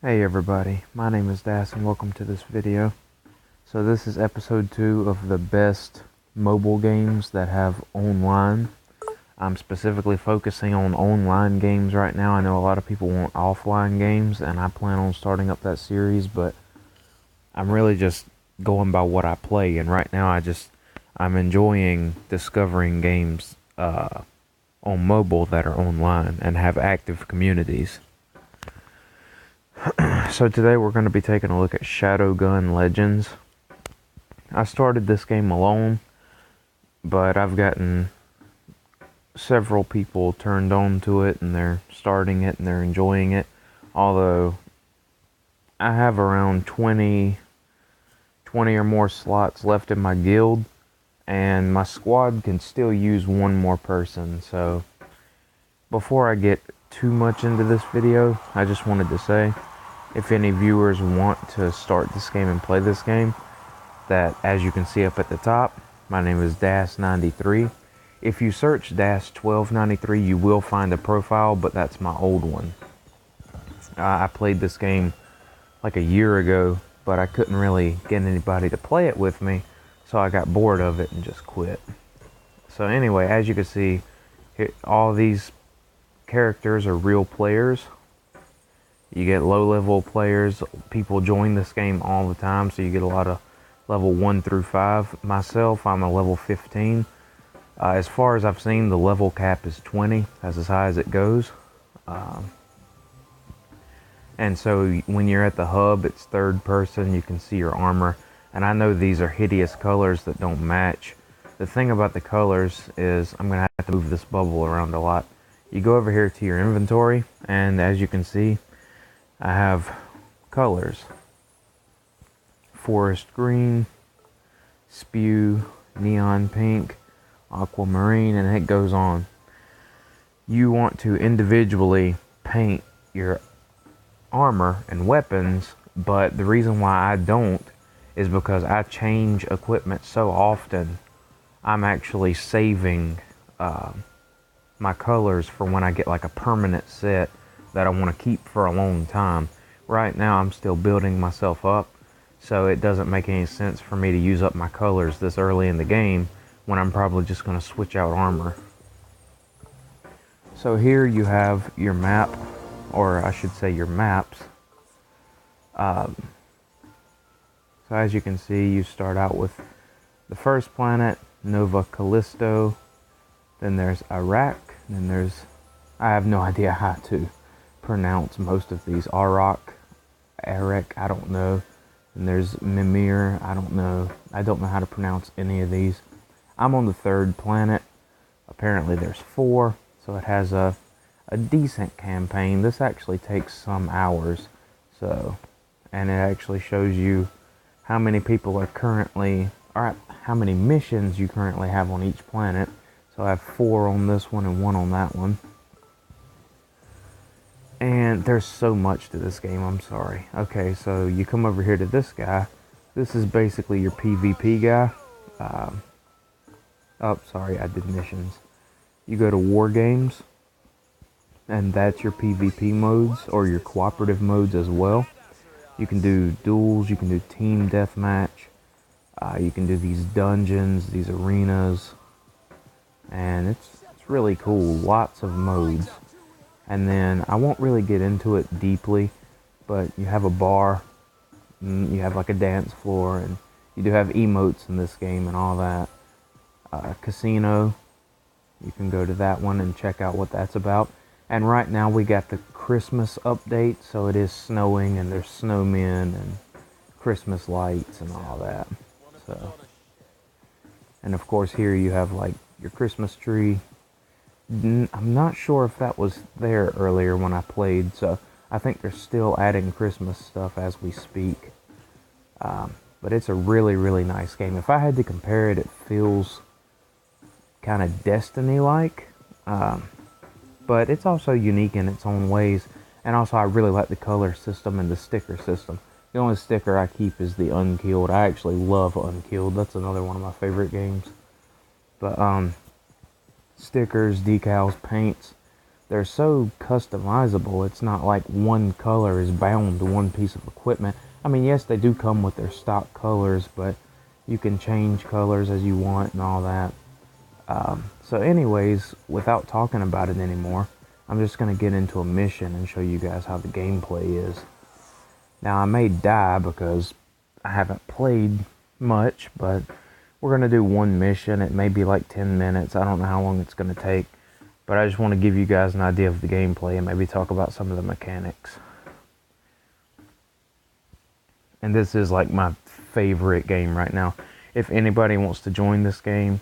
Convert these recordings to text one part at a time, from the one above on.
Hey everybody, my name is Das and welcome to this video. So this is episode 2 of the best mobile games that have online. I'm specifically focusing on online games right now. I know a lot of people want offline games and I plan on starting up that series, but I'm really just going by what I play, and right now I'm enjoying discovering games on mobile that are online and have active communities. So today we're going to be taking a look at Shadowgun Legends. I started this game alone, but I've gotten several people turned on to it and they're starting it and they're enjoying it. Although I have around 20 or more slots left in my guild, and my squad can still use one more person. So before I get too much into this video, I just wanted to say, if any viewers want to start this game and play this game, that as you can see up at the top, my name is Das93. If you search Das1293, you will find a profile, but that's my old one. I played this game like a year ago, but I couldn't really get anybody to play it with me, so I got bored of it and just quit. So anyway, as you can see, all these characters are real players. You get low-level players. People join this game all the time, so you get a lot of level 1 through 5. Myself, I'm a level 15. As far as I've seen, the level cap is 20. That's as high as it goes. And so when you're at the hub, it's third person. You can see your armor. And I know these are hideous colors that don't match. The thing about the colors is, I'm going to have to move this bubble around a lot. You go over here to your inventory, and as you can see, I have colors: forest green, spew, neon pink, aquamarine, and it goes on. You want to individually paint your armor and weapons, but the reason why I don't is because I change equipment so often. I'm actually saving my colors for when I get like a permanent set that I want to keep for a long time. Right now I'm still building myself up, so it doesn't make any sense for me to use up my colors this early in the game when I'm probably just going to switch out armor. So here you have your map, or I should say your maps. So as you can see, you start out with the first planet, Nova Callisto. Then there's Iraq. Then there's, I have no idea how to pronounce most of these. Arak, I don't know. And there's Mimir, I don't know how to pronounce any of these. I'm on the third planet. Apparently there's 4, so it has a decent campaign. This actually takes some hours, so, and it actually shows you how many people are currently, or how many missions you currently have on each planet. So I have 4 on this one and 1 on that one. And there's so much to this game, I'm sorry. Okay, so you come over here to this guy. This is basically your PvP guy. Oh, sorry, I did missions. You go to War Games, and that's your PvP modes, or your cooperative modes as well. You can do duels, you can do team deathmatch, you can do these dungeons, these arenas, and it's really cool. Lots of modes. And then I won't really get into it deeply, but you have a bar, you have like a dance floor, and you do have emotes in this game and all that. Casino, you can go to that one and check out what that's about. And right now we got the Christmas update, so it is snowing and there's snowmen and Christmas lights and all that. So, and of course here you have like your Christmas tree. I'm not sure if that was there earlier when I played, so I think they're still adding Christmas stuff as we speak. But it's a really, really nice game. If I had to compare it, it feels kind of Destiny-like, but it's also unique in its own ways. And also I really like the color system and the sticker system. The only sticker I keep is the Unkilled. I actually love Unkilled. That's another one of my favorite games. But stickers, decals, paints, they're so customizable. It's not like one color is bound to one piece of equipment. I mean, yes, they do come with their stock colors, but you can change colors as you want and all that. So anyways, without talking about it anymore, I'm just going to get into a mission and show you guys how the gameplay is. Now, I may die because I haven't played much, but we're going to do one mission. It may be like 10 minutes. I don't know how long it's going to take, but I just want to give you guys an idea of the gameplay and maybe talk about some of the mechanics. And this is like my favorite game right now. If anybody wants to join this game,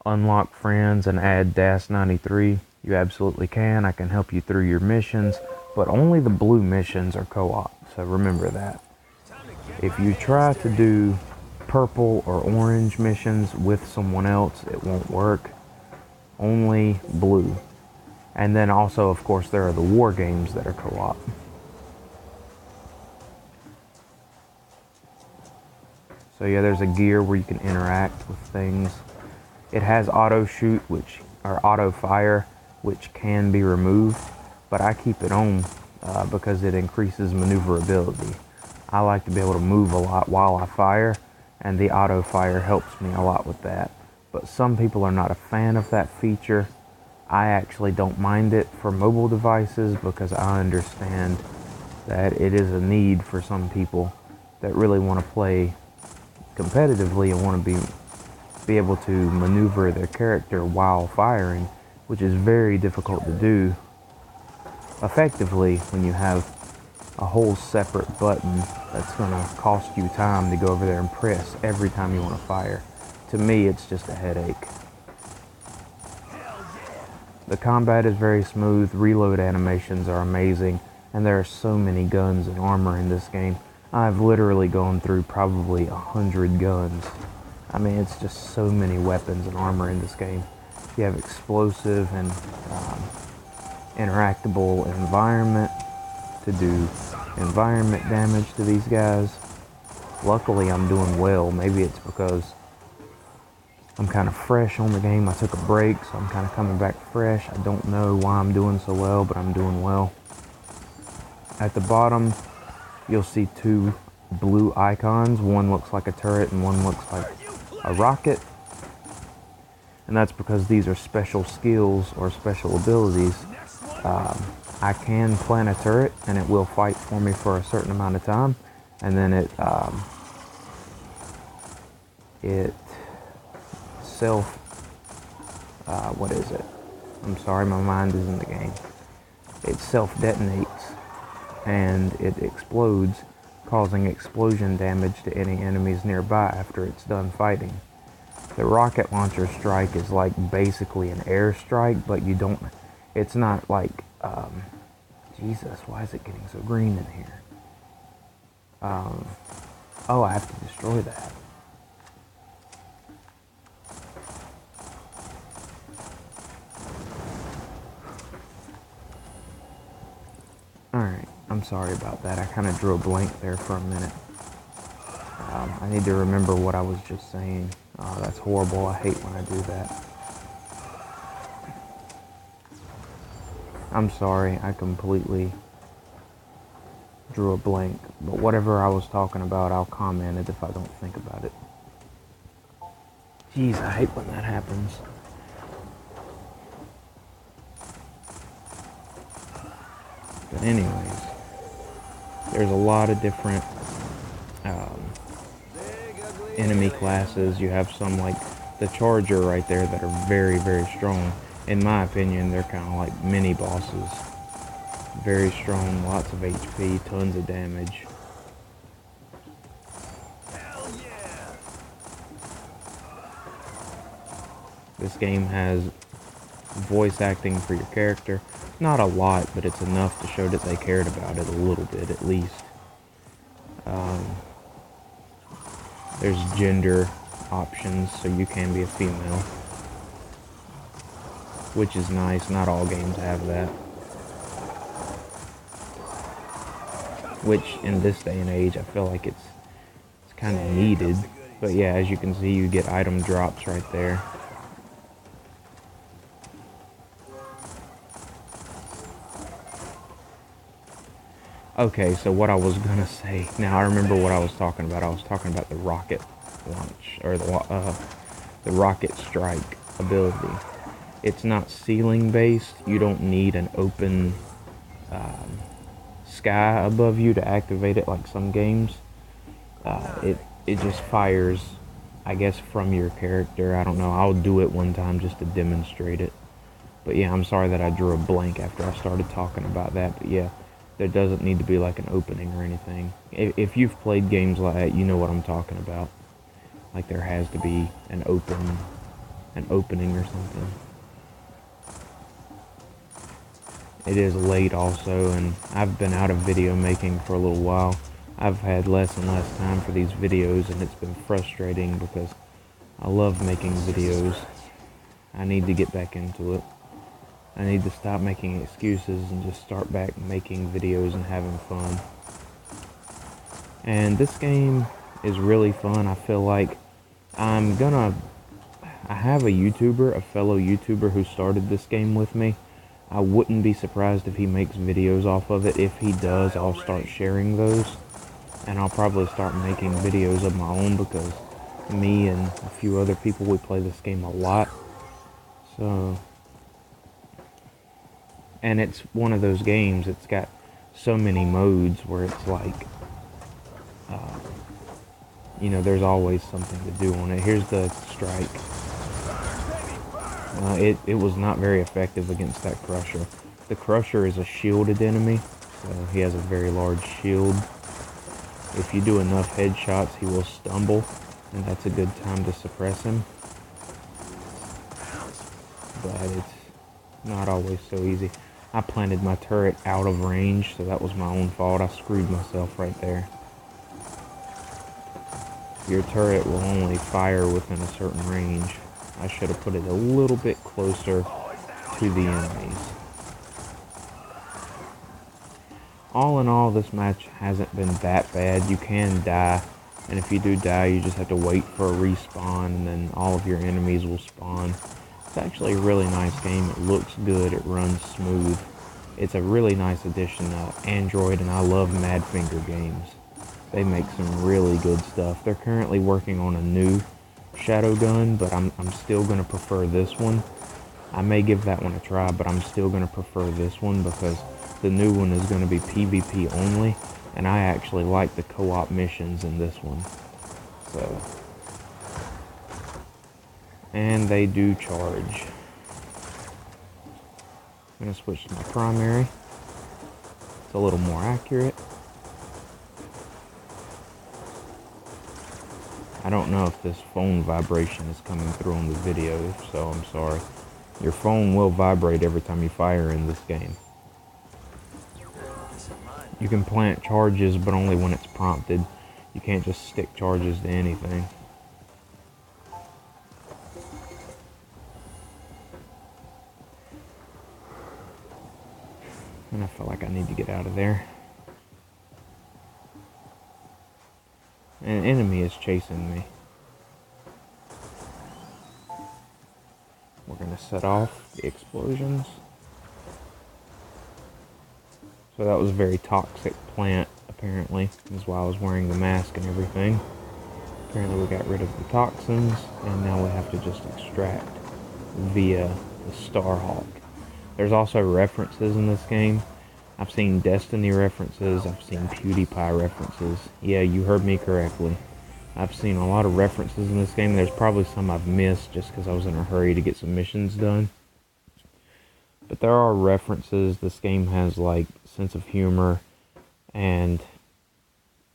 unlock friends and add DAS93, you absolutely can. I can help you through your missions, but only the blue missions are co-op, so remember that. If you try to do purple or orange missions with someone else, it won't work. Only blue. And then also, of course, there are the war games that are co-op. So yeah, there's a gear where you can interact with things. It has auto shoot, or auto fire, which can be removed, but I keep it on because it increases maneuverability. I like to be able to move a lot while I fire, and the auto fire helps me a lot with that. But some people are not a fan of that feature. I actually don't mind it for mobile devices because I understand that it is a need for some people that really want to play competitively and want to be able to maneuver their character while firing, which is very difficult to do effectively when you have a whole separate button that's going to cost you time to go over there and press every time you want to fire. To me, it's just a headache. The combat is very smooth, reload animations are amazing, and there are so many guns and armor in this game. I've literally gone through probably 100 guns. I mean, it's just so many weapons and armor in this game. You have explosive and interactable environment to do environment damage to these guys. Luckily, I'm doing well. Maybe it's because I'm kind of fresh on the game. I took a break, so I'm kind of coming back fresh. I don't know why I'm doing so well, but I'm doing well. At the bottom, you'll see two blue icons. One looks like a turret and one looks like a rocket. And that's because these are special skills or special abilities. I can plant a turret and it will fight for me for a certain amount of time. And then it what is it? I'm sorry, my mind is in the game. It self-detonates and it explodes, causing explosion damage to any enemies nearby after it's done fighting. The rocket launcher strike is like basically an air strike, but it's not like, Jesus, why is it getting so green in here? Oh, I have to destroy that. Alright, I'm sorry about that. I kind of drew a blank there for a minute. I need to remember what I was just saying. Oh, that's horrible. I hate when I do that. I'm sorry, I completely drew a blank. But whatever I was talking about, I'll comment it if I don't think about it. Jeez, I hate when that happens. But anyways, there's a lot of different enemy classes. You have some like the Charger right there that are very, very strong. In my opinion, they're kind of like mini bosses. Very strong, lots of HP, tons of damage. Hell yeah. This game has voice acting for your character. Not a lot, but it's enough to show that they cared about it a little bit at least. There's gender options, so you can be a female, which is nice. Not all games have that. Which, in this day and age, I feel like it's kind of needed. But yeah, as you can see, you get item drops right there. Okay, so what I was gonna say, now I remember what I was talking about. I was talking about the rocket launch, or the rocket strike ability. It's not ceiling based. You don't need an open sky above you to activate it like some games. It just fires, I guess, from your character. I don't know. I'll do it one time just to demonstrate it. But yeah, I'm sorry that I drew a blank after I started talking about that. But yeah, there doesn't need to be like an opening or anything. If you've played games like that, you know what I'm talking about. Like there has to be an opening or something. It is late also, and I've been out of video making for a little while. I've had less and less time for these videos, and it's been frustrating because I love making videos. I need to get back into it. I need to stop making excuses and just start back making videos and having fun. And this game is really fun. I feel like I have a YouTuber, a fellow YouTuber who started this game with me. I wouldn't be surprised if he makes videos off of it. If he does, I'll start sharing those. And I'll probably start making videos of my own because me and a few other people, we play this game a lot. So, and it's one of those games, it's got so many modes where it's like, there's always something to do on it. Here's the strike. It was not very effective against that Crusher. The Crusher is a shielded enemy, so he has a very large shield. If you do enough headshots, he will stumble, and that's a good time to suppress him. But it's not always so easy. I planted my turret out of range, so that was my own fault. I screwed myself right there. Your turret will only fire within a certain range. I should have put it a little bit closer to the enemies. All in all, this match hasn't been that bad. You can die, and if you do die, you just have to wait for a respawn, and then all of your enemies will spawn. It's actually a really nice game. It looks good. It runs smooth. It's a really nice addition to Android, and I love Madfinger games. They make some really good stuff. They're currently working on a new Shadowgun, but I'm still going to prefer this one. I may give that one a try, but I'm still going to prefer this one because the new one is going to be PvP only, and I actually like the co-op missions in this one. So, and they do charge. I'm going to switch to my primary. It's a little more accurate. I don't know if this phone vibration is coming through on the video, if so, I'm sorry. Your phone will vibrate every time you fire in this game. You can plant charges, but only when it's prompted. You can't just stick charges to anything. And I feel like I need to get out of there. An enemy is chasing me. We're going to set off the explosions. So that was a very toxic plant, apparently. That's why I was wearing the mask and everything. Apparently we got rid of the toxins, and now we have to just extract via the Starhawk. There's also references in this game. I've seen Destiny references, I've seen PewDiePie references. Yeah, you heard me correctly. I've seen a lot of references in this game. There's probably some I've missed just because I was in a hurry to get some missions done. But there are references. This game has like sense of humor, and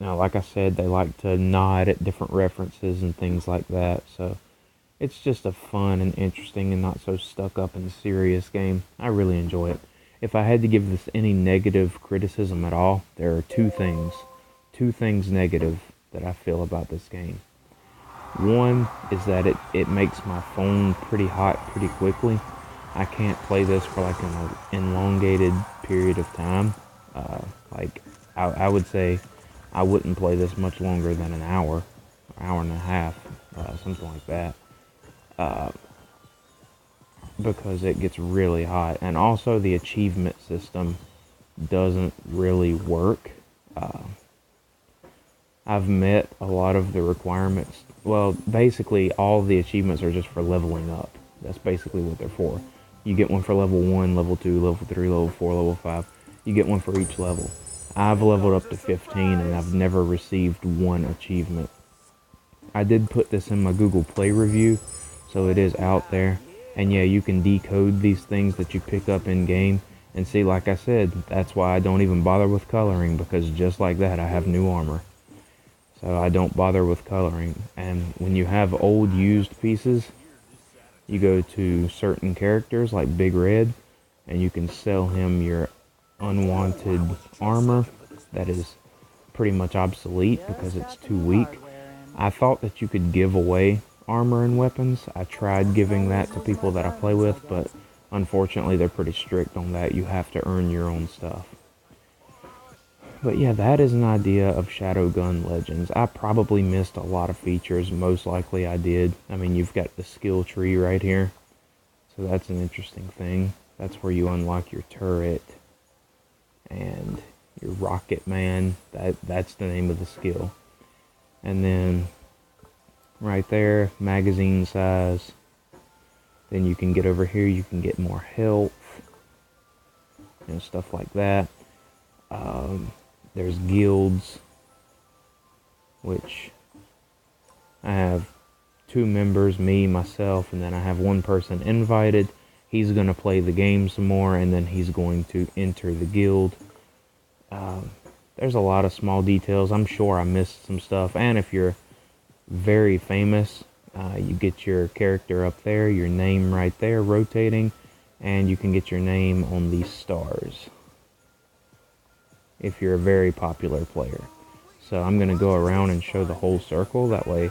like I said, they like to nod at different references and things like that. So it's just a fun and interesting and not so stuck up and serious game. I really enjoy it. If I had to give this any negative criticism at all, there are two things negative that I feel about this game. One is that it makes my phone pretty hot pretty quickly. I can't play this for like an elongated period of time. I would say I wouldn't play this much longer than an hour and a half, something like that. Because it gets really hot. And also the achievement system doesn't really work. I've met a lot of the requirements. Well, basically all the achievements are just for leveling up. That's basically what they're for. You get one for level 1, level 2, level 3, level 4, level 5. You get one for each level. I've leveled up to 15 and I've never received one achievement. I did put this in my Google Play review, so it is out there. And yeah, you can decode these things that you pick up in game. And see, like I said, that's why I don't even bother with coloring, because just like that, I have new armor. So I don't bother with coloring. And when you have old used pieces, you go to certain characters like Big Red, and you can sell him your unwanted armor that is pretty much obsolete because it's too weak. I thought that you could give away armor and weapons. I tried giving that to people that I play with, but unfortunately they're pretty strict on that. You have to earn your own stuff. But yeah, that is an idea of Shadowgun Legends. I probably missed a lot of features. Most likely I did. I mean, you've got the skill tree right here. So that's an interesting thing. That's where you unlock your turret and your rocket man. That's the name of the skill. And then right there, magazine size. Then you can get over here, you can get more health and stuff like that. There's guilds, which I have 2 members, me, myself, and then I have one person invited. He's going to play the game some more, and then he's going to enter the guild. There's a lot of small details. I'm sure I missed some stuff, and if you're very famous, you get your character up there, your name right there rotating, and you can get your name on these stars if you're a very popular player. So I'm going to go around and show the whole circle. That way,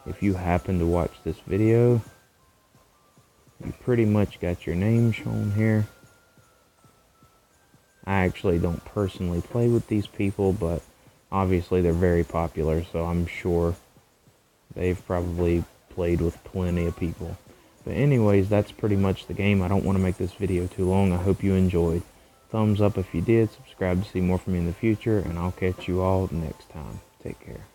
if you happen to watch this video, you pretty much got your name shown here. I actually don't personally play with these people, but obviously they're very popular, so I'm sure they've probably played with plenty of people. But anyways, that's pretty much the game. I don't want to make this video too long. I hope you enjoyed. Thumbs up if you did, subscribe to see more from me in the future, and I'll catch you all next time. Take care.